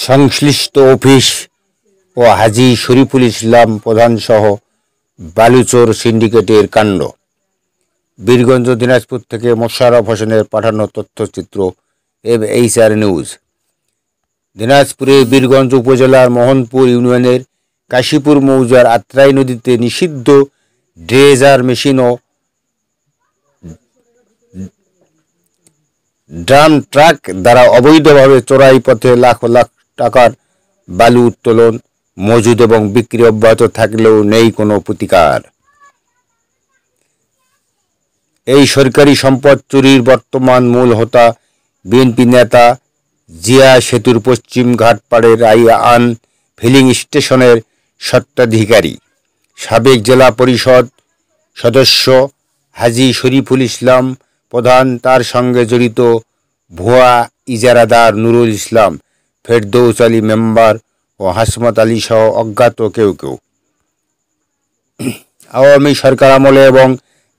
সংশ্লিষ্ট অফিস ও হাজী শরীফুল ইসলাম প্রধানসহ বালুচর সিন্ডিকেটের কাণ্ড। বীরগঞ্জ, দিনাজপুর থেকে মোশাররফ হোসেনের পাঠানো তথ্যচিত্র MHR নিউজ। দিনাজপুরের বীরগঞ্জ উপজেলার মোহনপুর ইউনিয়নের কাশীপুর মৌজার আত্রাই নদীতে নিষিদ্ধ ড্রেজার মেশিন ও ড্রাম ট্রাক দ্বারা অবৈধভাবে চোরাই পথে লাখ লাখ টাকার বালু উত্তোলন, মজুদ এবং বিক্রি অব্যাহত থাকলেও নেই কোনো প্রতিকার। এই সরকারি সম্পদ চুরির বর্তমান মূল হোতা বিএনপি নেতা জিয়া সেতুর পশ্চিম ঘাটপাড়ের আইয়ান ফিলিং স্টেশনের স্বত্বাধিকারী সাবেক জেলা পরিষদ সদস্য হাজী শরীফুল ইসলাম প্রধান, তার সঙ্গে জড়িত ভুয়া ইজারাদার নুরুল ইসলাম, ফেরদৌস আলী মেম্বার ও হাসমত আলী সহ অজ্ঞাত কেউ কেউ। আওয়ামী সরকার আমলে এবং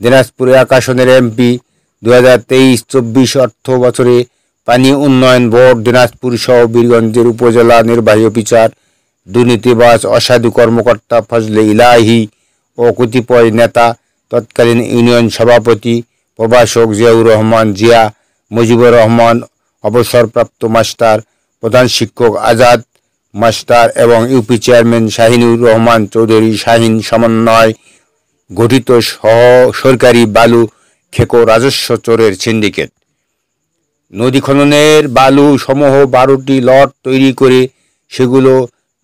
দিনাজপুর এক আসনের MP 2023-24 অর্থ বছরে পানি উন্নয়ন বোর্ড দিনাজপুর সহ বীরগঞ্জের উপজেলা নির্বাহী অফিসার, দুর্নীতিবাজ অসাধু কর্মকর্তা ফজলে ইলাহি ও কতিপয় নেতা, তৎকালীন ইউনিয়ন সভাপতি প্রভাষক জিয়াউর রহমান জিয়া, মুজিবুর রহমান অবসরপ্রাপ্ত মাস্টার, প্রধান শিক্ষক আজাদ মাস্টার এবং ইউপি চেয়ারম্যান শাহিনুর রহমান চৌধুরী শাহিন সমন্বয় গঠিত সরকারি বালু খেকো রাজস্ব চোরের সিন্ডিকেট। নদী খননের বালু সমূহ 12টি লট তৈরি করে সেগুলো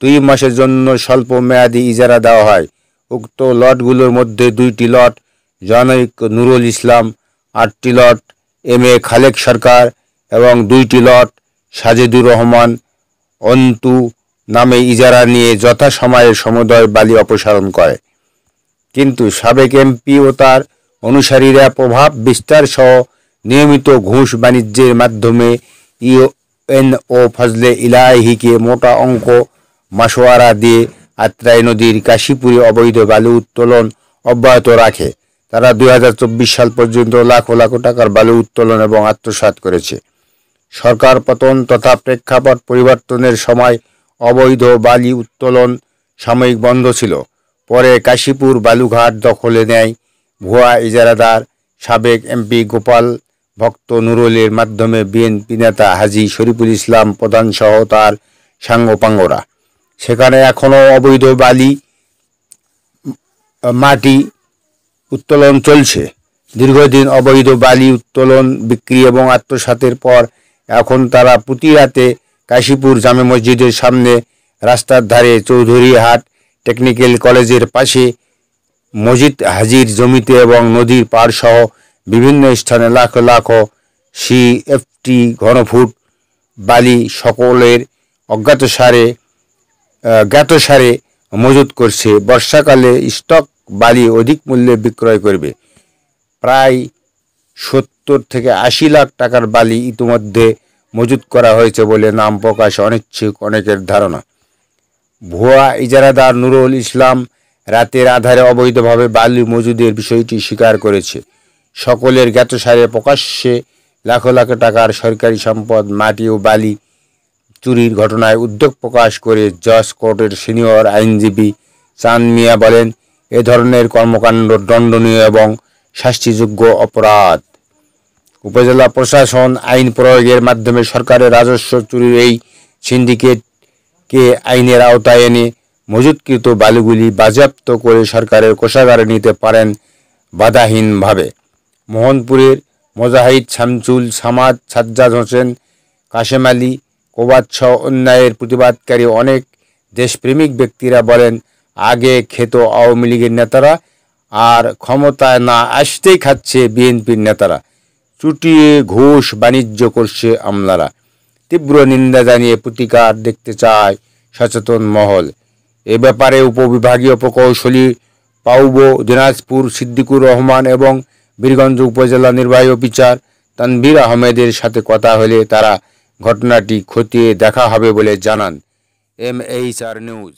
2 মাসের জন্য স্বল্প মেয়াদি ইজারা দেওয়া হয়। উক্ত লটগুলোর মধ্যে 2টি লট জনৈক নুরুল ইসলাম, 8টি লট MA খালেক সরকার এবং 2টি লট সাজেদুর রহমান অন্তু নামে ইজারা নিয়ে যথাসময়ে সমুদয় বালি অপসারণ করে। কিন্তু সাবেক MP ও তার অনুসারীরা প্রভাব বিস্তার সহ নিয়মিত ঘুষ বাণিজ্যের মাধ্যমে ইউএনও ফজলে ইলাহিকে মোটা অঙ্ক মাসোয়ারা দিয়ে আত্রাই নদীর কাশীপুরে অবৈধ বালু উত্তোলন অব্যাহত রাখে। তারা 2024 সাল পর্যন্ত লাখ লাখ টাকার বালু উত্তোলন এবং আত্মসাৎ করেছে। সরকার পতন তথা প্রেক্ষাপট পরিবর্তনের সময় অবৈধ বালি উত্তোলন সাময়িক বন্ধ ছিল। পরে কাশীপুর বালুঘাট দখলে নেয় ভুয়া ইজারাদার সাবেক MP গোপাল ভক্ত নুরুলের মাধ্যমে বিএনপি নেতা হাজী শরীফুল ইসলাম প্রধানসহ তার সাঙ্গপাঙ্গরা। সেখানে এখনও অবৈধ বালি মাটি উত্তোলন চলছে। দীর্ঘদিন অবৈধ বালি উত্তোলন, বিক্রি এবং আত্মসাতের পর এখন তারা প্রতি রাতে কাশীপুর জামে মসজিদের সামনে, রাস্তার ধারে, চৌধুরীহাট টেকনিক্যাল কলেজের পাশে, মসজিদ হাজির জমিতে এবং নদীর পাড় সহ বিভিন্ন স্থানে লাখ লাখ CFT ঘনফুট বালি সকলের জ্ঞাতসারে মজুত করছে। বর্ষাকালে স্টক বালি অধিক মূল্যে বিক্রয় করবে। প্রায় 70 থেকে 80 লাখ টাকার বালি ইতিমধ্যে মজুত করা হয়েছে বলে নাম প্রকাশে অনিচ্ছুক অনেকের ধারণা। ভুয়া ইজারাদার নুরুল ইসলাম রাতের আধারে অবৈধভাবে বালি মজুদের বিষয়টি স্বীকার করেছে। সকলের জ্ঞাতসারে প্রকাশ্যে লাখ লাখ টাকার সরকারি সম্পদ, মাটি ও বালি চুরির ঘটনায় উদ্বেগ প্রকাশ করে জজ কোর্টের সিনিয়র আইনজীবী চাঁদ মিয়া বলেন, এ ধরনের কর্মকাণ্ড দণ্ডনীয় এবং শাস্তিযোগ্য অপরাধ। উপজেলা প্রশাসন আইন প্রয়োগের মাধ্যমে সরকারের রাজস্ব চুরির এই সিন্ডিকেটকে আইনের আওতায় এনে মজুতকৃত বালুগুলি বাজেয়াপ্ত করে সরকারের কোষাগারে নিতে পারেন বাধাহীনভাবে। মোহনপুরের মোজাহিদ, শামসুল সামাদ, সাজ্জাদ হোসেন, কাশেম আলী, কোবাদসহ অন্যায়ের প্রতিবাদকারী অনেক দেশপ্রেমিক ব্যক্তিরা বলেন, আগে খেত আওয়ামী লীগের নেতারা, আর ক্ষমতায় না আসতেই খাচ্ছে বিএনপির নেতারা। চুটিয়ে ঘুষ বাণিজ্য করছে আমলারা। তীব্র নিন্দা জানিয়ে প্রতিকার দেখতে চায় সচেতন মহল। এ ব্যাপারে উপবিভাগীয় প্রকৌশলী পাউব দিনাজপুর সিদ্দিকুর রহমান এবং বীরগঞ্জ উপজেলা নির্বাহী অফিসার তানভীর আহমেদের সাথে কথা হলে তারা ঘটনাটি খতিয়ে দেখা হবে বলে জানান MHR নিউজ।